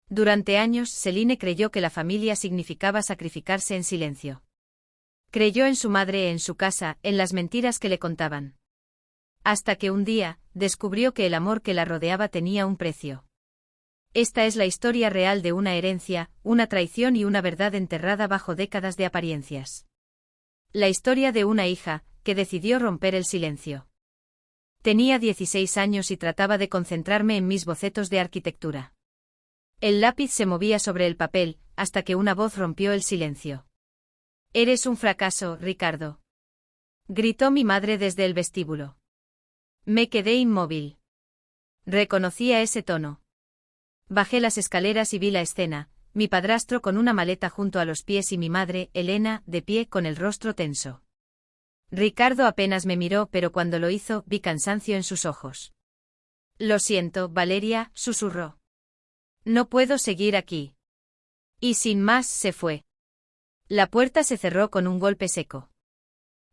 Durante años, Celine creyó que la familia significaba sacrificarse en silencio. Creyó en su madre, en su casa, en las mentiras que le contaban. Hasta que un día, descubrió que el amor que la rodeaba tenía un precio. Esta es la historia real de una herencia, una traición y una verdad enterrada bajo décadas de apariencias. La historia de una hija, que decidió romper el silencio. Tenía 16 años y trataba de concentrarme en mis bocetos de arquitectura. El lápiz se movía sobre el papel, hasta que una voz rompió el silencio. «Eres un fracaso, Ricardo», gritó mi madre desde el vestíbulo. Me quedé inmóvil. Reconocía ese tono. Bajé las escaleras y vi la escena, mi padrastro con una maleta junto a los pies y mi madre, Elena, de pie con el rostro tenso. Ricardo apenas me miró, pero cuando lo hizo, vi cansancio en sus ojos. «Lo siento, Valeria», susurró. «No puedo seguir aquí». Y sin más, se fue. La puerta se cerró con un golpe seco.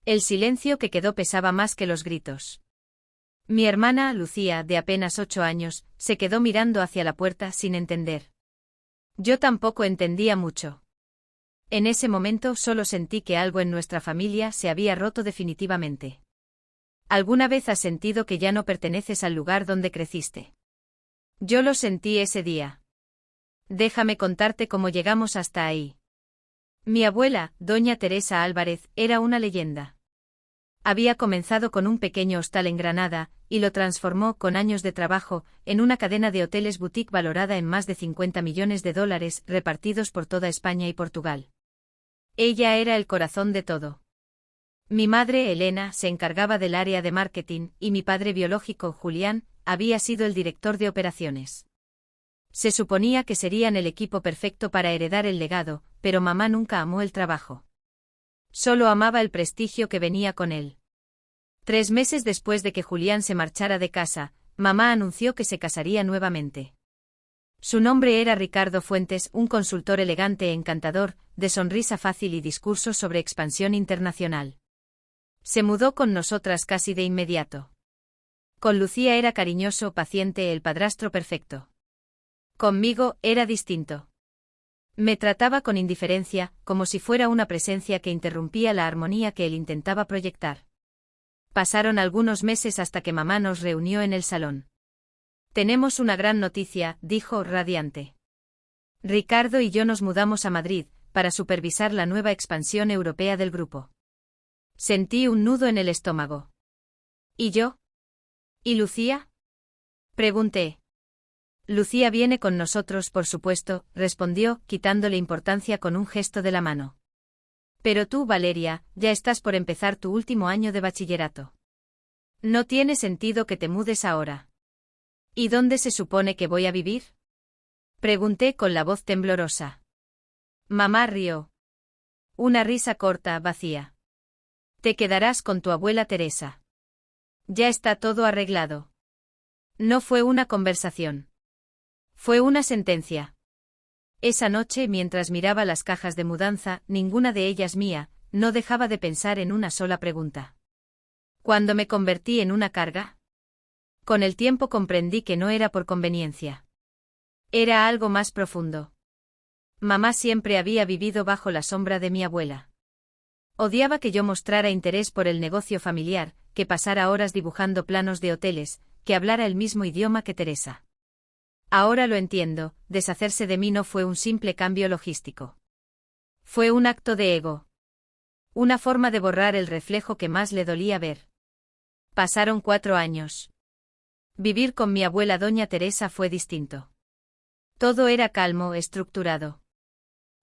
El silencio que quedó pesaba más que los gritos. Mi hermana, Lucía, de apenas 8 años, se quedó mirando hacia la puerta sin entender. Yo tampoco entendía mucho. En ese momento solo sentí que algo en nuestra familia se había roto definitivamente. ¿Alguna vez has sentido que ya no perteneces al lugar donde creciste? Yo lo sentí ese día. Déjame contarte cómo llegamos hasta ahí. Mi abuela, doña Teresa Álvarez, era una leyenda. Había comenzado con un pequeño hostal en Granada, y lo transformó, con años de trabajo, en una cadena de hoteles boutique valorada en más de 50 millones de dólares, repartidos por toda España y Portugal. Ella era el corazón de todo. Mi madre, Elena, se encargaba del área de marketing, y mi padre biológico, Julián, había sido el director de operaciones. Se suponía que serían el equipo perfecto para heredar el legado, pero mamá nunca amó el trabajo. Solo amaba el prestigio que venía con él. 3 meses después de que Julián se marchara de casa, mamá anunció que se casaría nuevamente. Su nombre era Ricardo Fuentes, un consultor elegante e encantador, de sonrisa fácil y discursos sobre expansión internacional. Se mudó con nosotras casi de inmediato. Con Lucía era cariñoso, paciente, el padrastro perfecto. Conmigo era distinto. Me trataba con indiferencia, como si fuera una presencia que interrumpía la armonía que él intentaba proyectar. Pasaron algunos meses hasta que mamá nos reunió en el salón. «Tenemos una gran noticia», dijo, radiante. Ricardo y yo nos mudamos a Madrid, para supervisar la nueva expansión europea del grupo. Sentí un nudo en el estómago. ¿Y yo? ¿Y Lucía?, pregunté. Lucía viene con nosotros, por supuesto, respondió, quitándole importancia con un gesto de la mano. Pero tú, Valeria, ya estás por empezar tu último año de bachillerato. No tiene sentido que te mudes ahora. ¿Y dónde se supone que voy a vivir?, pregunté con la voz temblorosa. Mamá rió. Una risa corta, vacía. Te quedarás con tu abuela Teresa. Ya está todo arreglado. No fue una conversación. Fue una sentencia. Esa noche, mientras miraba las cajas de mudanza, ninguna de ellas mía, no dejaba de pensar en una sola pregunta. ¿Cuándo me convertí en una carga? Con el tiempo comprendí que no era por conveniencia. Era algo más profundo. Mamá siempre había vivido bajo la sombra de mi abuela. Odiaba que yo mostrara interés por el negocio familiar, que pasara horas dibujando planos de hoteles, que hablara el mismo idioma que Teresa. Ahora lo entiendo, deshacerse de mí no fue un simple cambio logístico. Fue un acto de ego. Una forma de borrar el reflejo que más le dolía ver. Pasaron 4 años. Vivir con mi abuela doña Teresa fue distinto. Todo era calmo, estructurado.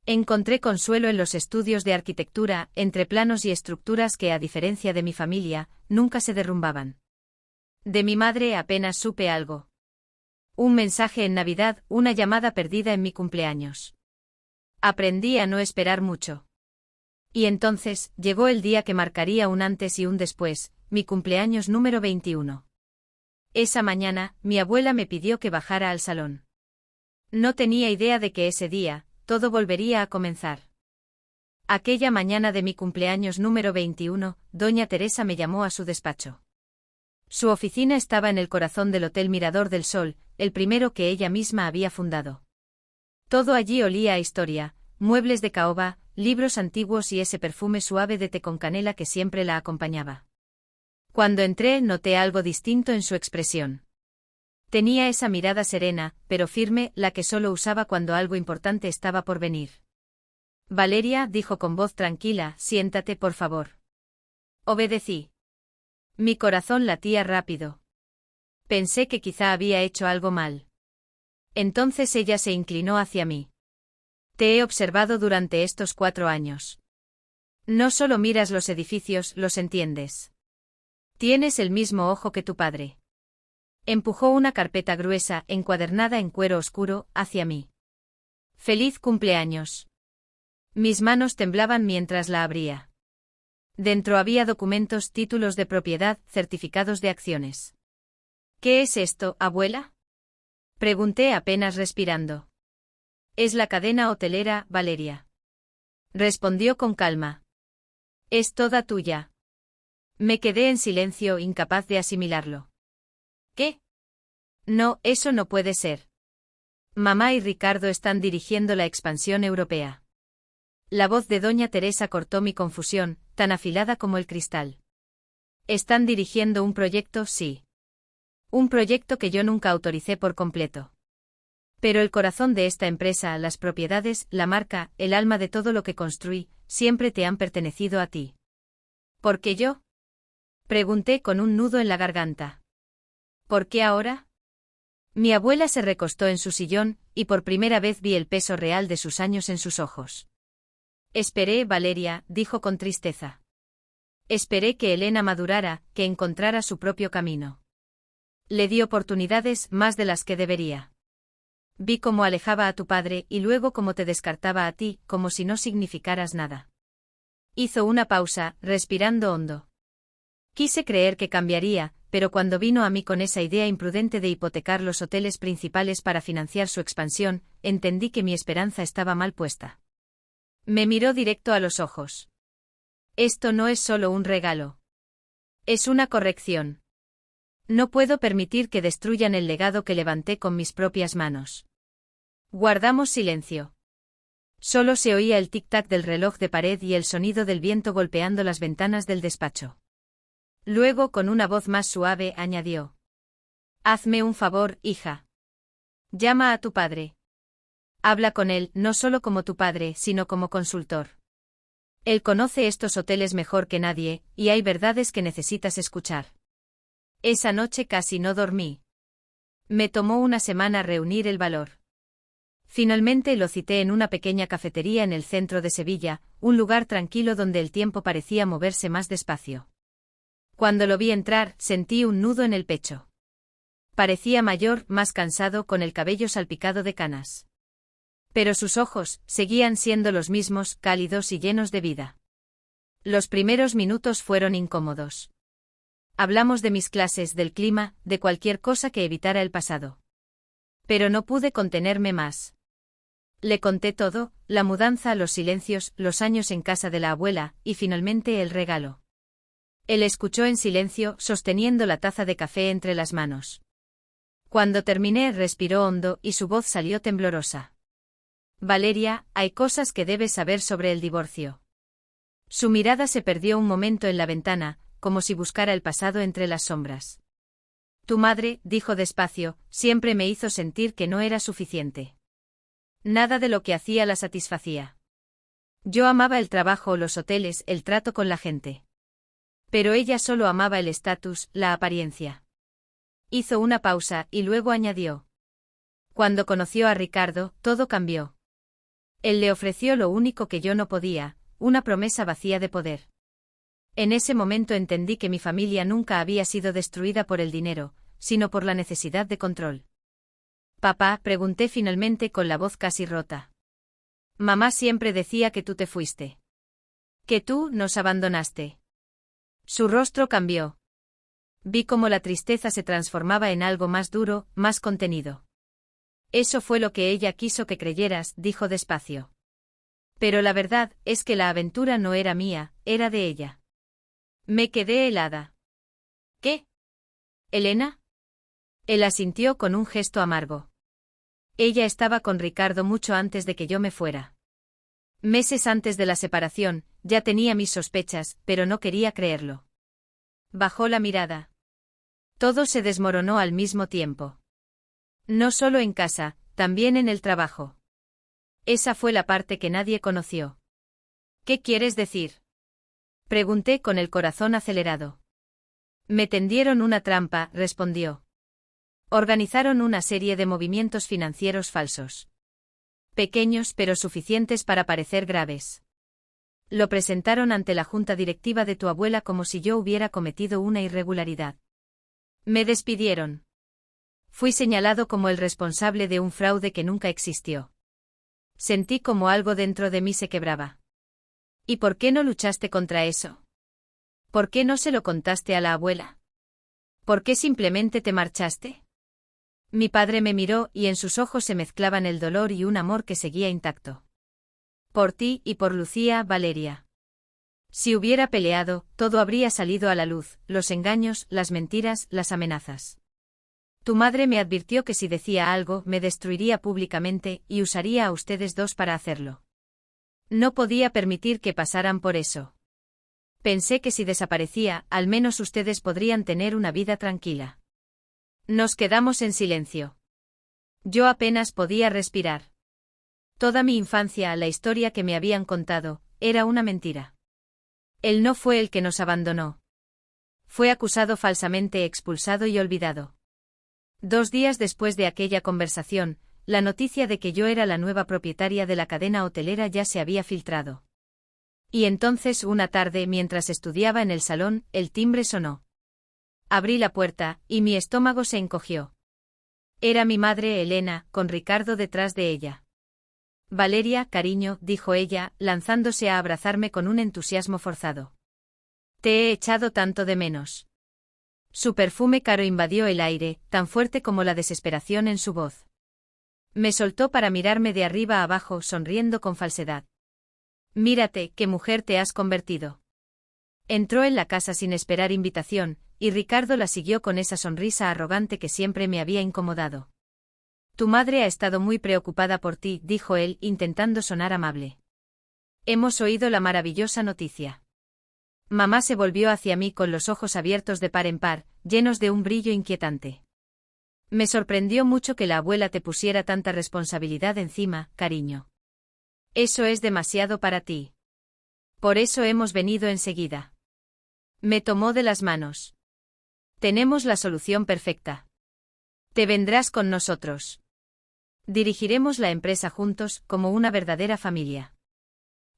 Encontré consuelo en los estudios de arquitectura, entre planos y estructuras que, a diferencia de mi familia, nunca se derrumbaban. De mi madre apenas supe algo. Un mensaje en Navidad, una llamada perdida en mi cumpleaños. Aprendí a no esperar mucho. Y entonces, llegó el día que marcaría un antes y un después, mi cumpleaños número 21. Esa mañana, mi abuela me pidió que bajara al salón. No tenía idea de que ese día, todo volvería a comenzar. Aquella mañana de mi cumpleaños número 21, doña Teresa me llamó a su despacho. Su oficina estaba en el corazón del Hotel Mirador del Sol, el primero que ella misma había fundado. Todo allí olía a historia, muebles de caoba, libros antiguos y ese perfume suave de té con canela que siempre la acompañaba. Cuando entré noté algo distinto en su expresión. Tenía esa mirada serena, pero firme, la que solo usaba cuando algo importante estaba por venir. Valeria, dijo con voz tranquila, siéntate por favor. Obedecí. Mi corazón latía rápido. Pensé que quizá había hecho algo mal. Entonces ella se inclinó hacia mí. Te he observado durante estos 4 años. No solo miras los edificios, los entiendes. Tienes el mismo ojo que tu padre. Empujó una carpeta gruesa, encuadernada en cuero oscuro, hacia mí. Feliz cumpleaños. Mis manos temblaban mientras la abría. Dentro había documentos, títulos de propiedad, certificados de acciones. ¿Qué es esto, abuela? Pregunté apenas respirando. Es la cadena hotelera, Valeria. Respondió con calma. Es toda tuya. Me quedé en silencio, incapaz de asimilarlo. ¿Qué? No, eso no puede ser. Mamá y Ricardo están dirigiendo la expansión europea. La voz de doña Teresa cortó mi confusión, tan afilada como el cristal. Están dirigiendo un proyecto, sí. Un proyecto que yo nunca autoricé por completo. Pero el corazón de esta empresa, las propiedades, la marca, el alma de todo lo que construí, siempre te han pertenecido a ti. ¿Por qué yo? Pregunté con un nudo en la garganta. ¿Por qué ahora? Mi abuela se recostó en su sillón, y por primera vez vi el peso real de sus años en sus ojos. Esperé, Valeria, dijo con tristeza. Esperé que Elena madurara, que encontrara su propio camino. Le di oportunidades, más de las que debería. Vi cómo alejaba a tu padre y luego cómo te descartaba a ti, como si no significaras nada. Hizo una pausa, respirando hondo. Quise creer que cambiaría, pero cuando vino a mí con esa idea imprudente de hipotecar los hoteles principales para financiar su expansión, entendí que mi esperanza estaba mal puesta. Me miró directo a los ojos. Esto no es solo un regalo. Es una corrección. No puedo permitir que destruyan el legado que levanté con mis propias manos. Guardamos silencio. Solo se oía el tic-tac del reloj de pared y el sonido del viento golpeando las ventanas del despacho. Luego, con una voz más suave, añadió. Hazme un favor, hija. Llama a tu padre. Habla con él, no solo como tu padre, sino como consultor. Él conoce estos hoteles mejor que nadie, y hay verdades que necesitas escuchar. Esa noche casi no dormí. Me tomó una semana reunir el valor. Finalmente lo cité en una pequeña cafetería en el centro de Sevilla, un lugar tranquilo donde el tiempo parecía moverse más despacio. Cuando lo vi entrar, sentí un nudo en el pecho. Parecía mayor, más cansado, con el cabello salpicado de canas. Pero sus ojos seguían siendo los mismos, cálidos y llenos de vida. Los primeros minutos fueron incómodos. Hablamos de mis clases, del clima, de cualquier cosa que evitara el pasado. Pero no pude contenerme más. Le conté todo, la mudanza, los silencios, los años en casa de la abuela, y finalmente el regalo. Él escuchó en silencio, sosteniendo la taza de café entre las manos. Cuando terminé, respiró hondo y su voz salió temblorosa. Valeria, hay cosas que debes saber sobre el divorcio. Su mirada se perdió un momento en la ventana, como si buscara el pasado entre las sombras. Tu madre, dijo despacio, siempre me hizo sentir que no era suficiente. Nada de lo que hacía la satisfacía. Yo amaba el trabajo, los hoteles, el trato con la gente. Pero ella solo amaba el estatus, la apariencia. Hizo una pausa y luego añadió. Cuando conoció a Ricardo, todo cambió. Él le ofreció lo único que yo no podía, una promesa vacía de poder. En ese momento entendí que mi familia nunca había sido destruida por el dinero, sino por la necesidad de control. Papá, pregunté finalmente con la voz casi rota. Mamá siempre decía que tú te fuiste. Que tú nos abandonaste. Su rostro cambió. Vi cómo la tristeza se transformaba en algo más duro, más contenido. Eso fue lo que ella quiso que creyeras, dijo despacio. Pero la verdad es que la aventura no era mía, era de ella. Me quedé helada. ¿Qué? ¿Elena? Él asintió con un gesto amargo. Ella estaba con Ricardo mucho antes de que yo me fuera. Meses antes de la separación, ya tenía mis sospechas, pero no quería creerlo. Bajó la mirada. Todo se desmoronó al mismo tiempo. No solo en casa, también en el trabajo. Esa fue la parte que nadie conoció. ¿Qué quieres decir? Pregunté con el corazón acelerado. Me tendieron una trampa, respondió. Organizaron una serie de movimientos financieros falsos. Pequeños pero suficientes para parecer graves. Lo presentaron ante la junta directiva de tu abuela como si yo hubiera cometido una irregularidad. Me despidieron. Fui señalado como el responsable de un fraude que nunca existió. Sentí como algo dentro de mí se quebraba. ¿Y por qué no luchaste contra eso? ¿Por qué no se lo contaste a la abuela? ¿Por qué simplemente te marchaste? Mi padre me miró y en sus ojos se mezclaban el dolor y un amor que seguía intacto. Por ti y por Lucía, Valeria. Si hubiera peleado, todo habría salido a la luz, los engaños, las mentiras, las amenazas. Tu madre me advirtió que si decía algo, me destruiría públicamente y usaría a ustedes dos para hacerlo. No podía permitir que pasaran por eso. Pensé que si desaparecía, al menos ustedes podrían tener una vida tranquila. Nos quedamos en silencio. Yo apenas podía respirar. Toda mi infancia, la historia que me habían contado, era una mentira. Él no fue el que nos abandonó. Fue acusado falsamente, expulsado y olvidado. 2 días después de aquella conversación, la noticia de que yo era la nueva propietaria de la cadena hotelera ya se había filtrado. Y entonces una tarde, mientras estudiaba en el salón, el timbre sonó. Abrí la puerta, y mi estómago se encogió. Era mi madre Elena, con Ricardo detrás de ella. Valeria, cariño, dijo ella, lanzándose a abrazarme con un entusiasmo forzado. Te he echado tanto de menos. Su perfume caro invadió el aire, tan fuerte como la desesperación en su voz. Me soltó para mirarme de arriba a abajo, sonriendo con falsedad. Mírate, qué mujer te has convertido. Entró en la casa sin esperar invitación, y Ricardo la siguió con esa sonrisa arrogante que siempre me había incomodado. Tu madre ha estado muy preocupada por ti, dijo él, intentando sonar amable. Hemos oído la maravillosa noticia. Mamá se volvió hacia mí con los ojos abiertos de par en par, llenos de un brillo inquietante. Me sorprendió mucho que la abuela te pusiera tanta responsabilidad encima, cariño. Eso es demasiado para ti. Por eso hemos venido enseguida. Me tomó de las manos. Tenemos la solución perfecta. Te vendrás con nosotros. Dirigiremos la empresa juntos, como una verdadera familia.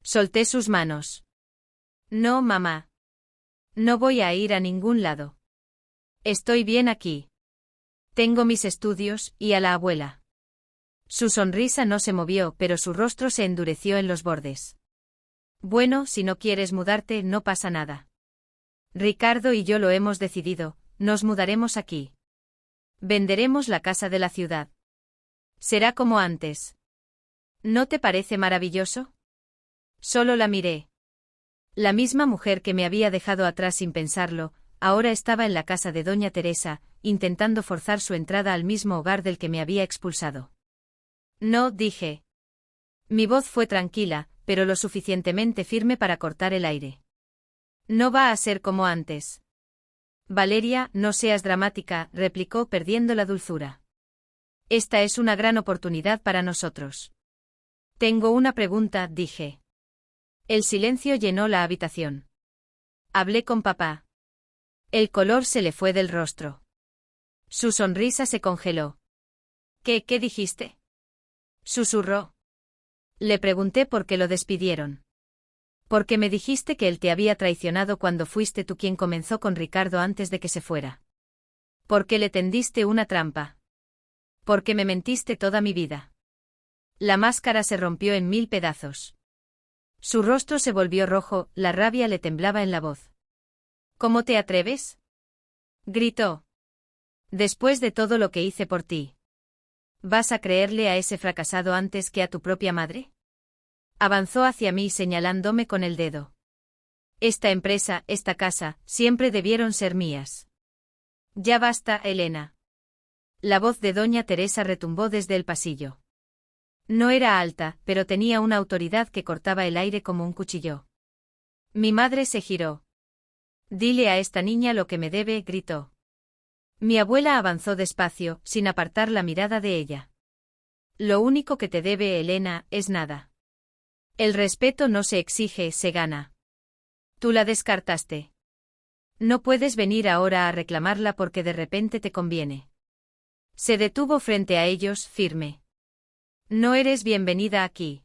Solté sus manos. No, mamá. No voy a ir a ningún lado. Estoy bien aquí. Tengo mis estudios, y a la abuela. Su sonrisa no se movió, pero su rostro se endureció en los bordes. Bueno, si no quieres mudarte, no pasa nada. Ricardo y yo lo hemos decidido, nos mudaremos aquí. Venderemos la casa de la ciudad. Será como antes. ¿No te parece maravilloso? Solo la miré. La misma mujer que me había dejado atrás sin pensarlo, ahora estaba en la casa de doña Teresa, intentando forzar su entrada al mismo hogar del que me había expulsado. No, dije. Mi voz fue tranquila, pero lo suficientemente firme para cortar el aire. No va a ser como antes. Valeria, no seas dramática, replicó perdiendo la dulzura. Esta es una gran oportunidad para nosotros. Tengo una pregunta, dije. El silencio llenó la habitación. Hablé con papá. El color se le fue del rostro. Su sonrisa se congeló. ¿Qué dijiste? Susurró. Le pregunté por qué lo despidieron. Porque me dijiste que él te había traicionado cuando fuiste tú quien comenzó con Ricardo antes de que se fuera. Porque le tendiste una trampa. Porque me mentiste toda mi vida. La máscara se rompió en 1000 pedazos. Su rostro se volvió rojo, la rabia le temblaba en la voz. ¿Cómo te atreves? Gritó. Después de todo lo que hice por ti. ¿Vas a creerle a ese fracasado antes que a tu propia madre? Avanzó hacia mí señalándome con el dedo. Esta empresa, esta casa, siempre debieron ser mías. Ya basta, Elena. La voz de doña Teresa retumbó desde el pasillo. No era alta, pero tenía una autoridad que cortaba el aire como un cuchillo. Mi madre se giró. «Dile a esta niña lo que me debe», gritó. Mi abuela avanzó despacio, sin apartar la mirada de ella. «Lo único que te debe, Elena, es nada. El respeto no se exige, se gana. Tú la descartaste. No puedes venir ahora a reclamarla porque de repente te conviene». Se detuvo frente a ellos, firme. «No eres bienvenida aquí.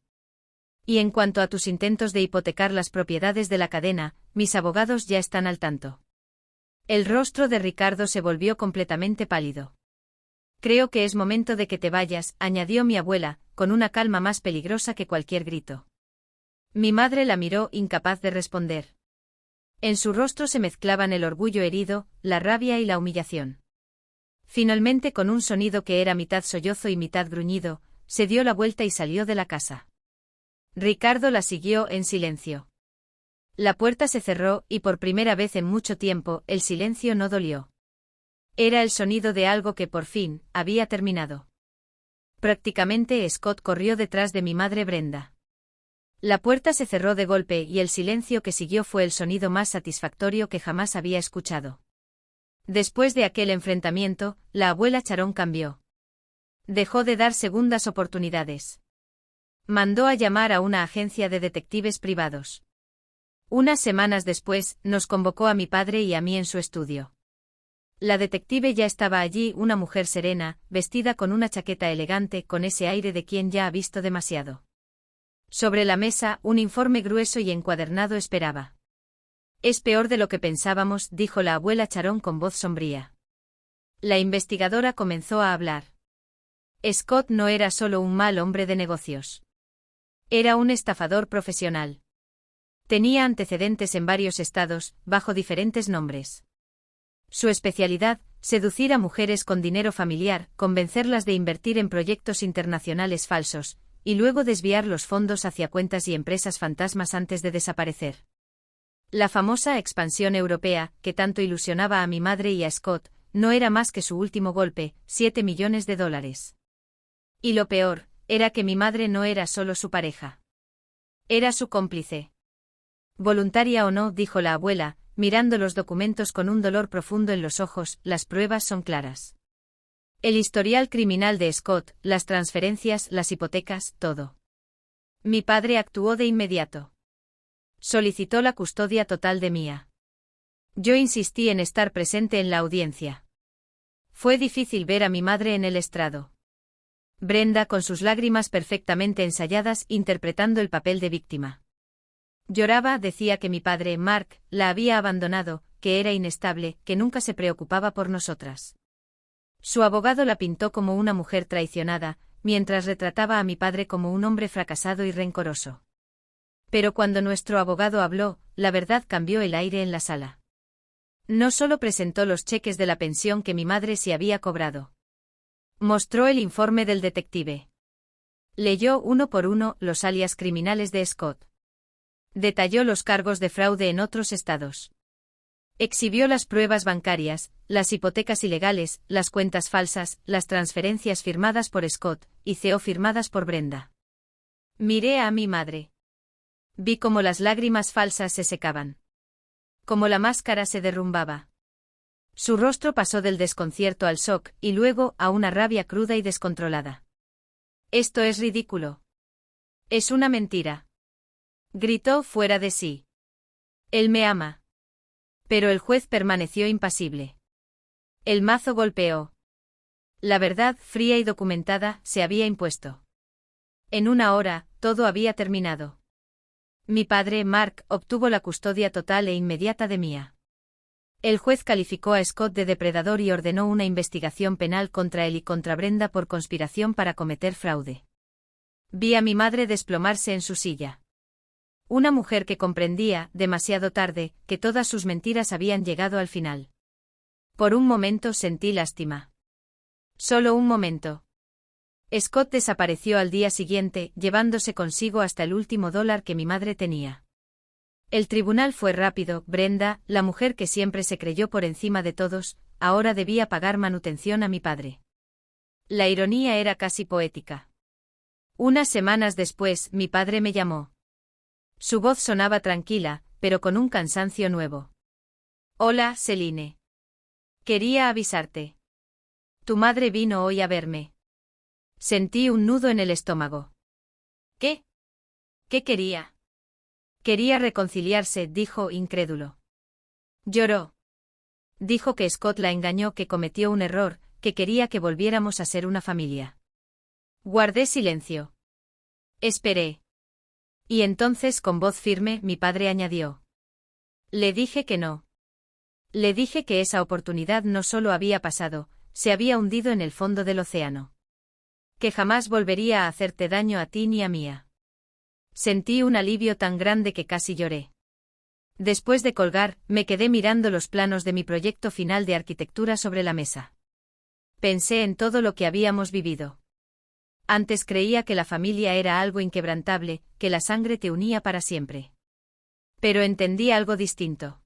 Y en cuanto a tus intentos de hipotecar las propiedades de la cadena, mis abogados ya están al tanto». El rostro de Ricardo se volvió completamente pálido. «Creo que es momento de que te vayas», añadió mi abuela, con una calma más peligrosa que cualquier grito. Mi madre la miró, incapaz de responder. En su rostro se mezclaban el orgullo herido, la rabia y la humillación. Finalmente, con un sonido que era mitad sollozo y mitad gruñido, se dio la vuelta y salió de la casa. Ricardo la siguió en silencio. La puerta se cerró y por primera vez en mucho tiempo el silencio no dolió. Era el sonido de algo que por fin había terminado. Prácticamente Scott corrió detrás de mi madre Brenda. La puerta se cerró de golpe y el silencio que siguió fue el sonido más satisfactorio que jamás había escuchado. Después de aquel enfrentamiento, la abuela Charón cambió. Dejó de dar segundas oportunidades. Mandó a llamar a una agencia de detectives privados. Unas semanas después, nos convocó a mi padre y a mí en su estudio. La detective ya estaba allí, una mujer serena, vestida con una chaqueta elegante, con ese aire de quien ya ha visto demasiado. Sobre la mesa, un informe grueso y encuadernado esperaba. «Es peor de lo que pensábamos», dijo la abuela Charón con voz sombría. La investigadora comenzó a hablar. Scott no era solo un mal hombre de negocios. Era un estafador profesional. Tenía antecedentes en varios estados, bajo diferentes nombres. Su especialidad, seducir a mujeres con dinero familiar, convencerlas de invertir en proyectos internacionales falsos, y luego desviar los fondos hacia cuentas y empresas fantasmas antes de desaparecer. La famosa expansión europea, que tanto ilusionaba a mi madre y a Scott, no era más que su último golpe, $7 millones. Y lo peor, era que mi madre no era solo su pareja. Era su cómplice. Voluntaria o no, dijo la abuela, mirando los documentos con un dolor profundo en los ojos, las pruebas son claras. El historial criminal de Scott, las transferencias, las hipotecas, todo. Mi padre actuó de inmediato. Solicitó la custodia total de Mía. Yo insistí en estar presente en la audiencia. Fue difícil ver a mi madre en el estrado. Brenda, con sus lágrimas perfectamente ensayadas, interpretando el papel de víctima. Lloraba, decía que mi padre, Mark, la había abandonado, que era inestable, que nunca se preocupaba por nosotras. Su abogado la pintó como una mujer traicionada, mientras retrataba a mi padre como un hombre fracasado y rencoroso. Pero cuando nuestro abogado habló, la verdad cambió el aire en la sala. No solo presentó los cheques de la pensión que mi madre se había cobrado. Mostró el informe del detective. Leyó uno por uno los alias criminales de Scott. Detalló los cargos de fraude en otros estados. Exhibió las pruebas bancarias, las hipotecas ilegales, las cuentas falsas, las transferencias firmadas por Scott y CO firmadas por Brenda. Miré a mi madre. Vi cómo las lágrimas falsas se secaban. Cómo la máscara se derrumbaba. Su rostro pasó del desconcierto al shock y luego a una rabia cruda y descontrolada. «Esto es ridículo. Es una mentira», gritó fuera de sí. «Él me ama». Pero el juez permaneció impasible. El mazo golpeó. La verdad, fría y documentada, se había impuesto. En una hora, todo había terminado. Mi padre, Mark, obtuvo la custodia total e inmediata de Mía. El juez calificó a Scott de depredador y ordenó una investigación penal contra él y contra Brenda por conspiración para cometer fraude. Vi a mi madre desplomarse en su silla. Una mujer que comprendía, demasiado tarde, que todas sus mentiras habían llegado al final. Por un momento sentí lástima. Solo un momento. Scott desapareció al día siguiente, llevándose consigo hasta el último dólar que mi madre tenía. El tribunal fue rápido. Brenda, la mujer que siempre se creyó por encima de todos, ahora debía pagar manutención a mi padre. La ironía era casi poética. Unas semanas después, mi padre me llamó. Su voz sonaba tranquila, pero con un cansancio nuevo. Hola, Celine. Quería avisarte. Tu madre vino hoy a verme. Sentí un nudo en el estómago. ¿Qué? ¿Qué quería? Quería reconciliarse, dijo incrédulo. Lloró. Dijo que Scott la engañó, que cometió un error, que quería que volviéramos a ser una familia. Guardé silencio. Esperé. Y entonces, con voz firme, mi padre añadió. Le dije que no. Le dije que esa oportunidad no solo había pasado, se había hundido en el fondo del océano. Que jamás volvería a hacerte daño a ti ni a mía. Sentí un alivio tan grande que casi lloré. Después de colgar, me quedé mirando los planos de mi proyecto final de arquitectura sobre la mesa. Pensé en todo lo que habíamos vivido. Antes creía que la familia era algo inquebrantable, que la sangre te unía para siempre. Pero entendí algo distinto.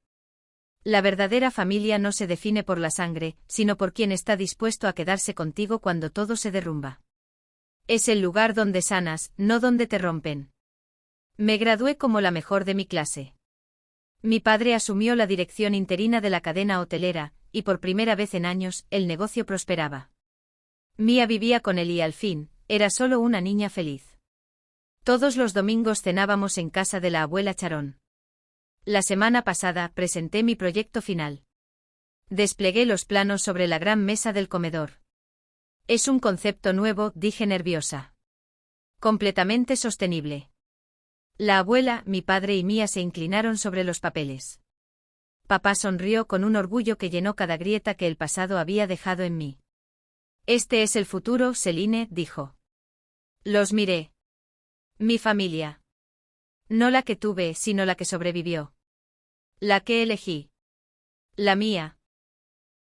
La verdadera familia no se define por la sangre, sino por quien está dispuesto a quedarse contigo cuando todo se derrumba. Es el lugar donde sanas, no donde te rompen. Me gradué como la mejor de mi clase. Mi padre asumió la dirección interina de la cadena hotelera, y por primera vez en años, el negocio prosperaba. Mía vivía con él y al fin, era solo una niña feliz. Todos los domingos cenábamos en casa de la abuela Charón. La semana pasada presenté mi proyecto final. Desplegué los planos sobre la gran mesa del comedor. Es un concepto nuevo, dije nerviosa. Completamente sostenible. La abuela, mi padre y Mía se inclinaron sobre los papeles. Papá sonrió con un orgullo que llenó cada grieta que el pasado había dejado en mí. Este es el futuro, Celine, dijo. Los miré. Mi familia. No la que tuve, sino la que sobrevivió. La que elegí. La mía.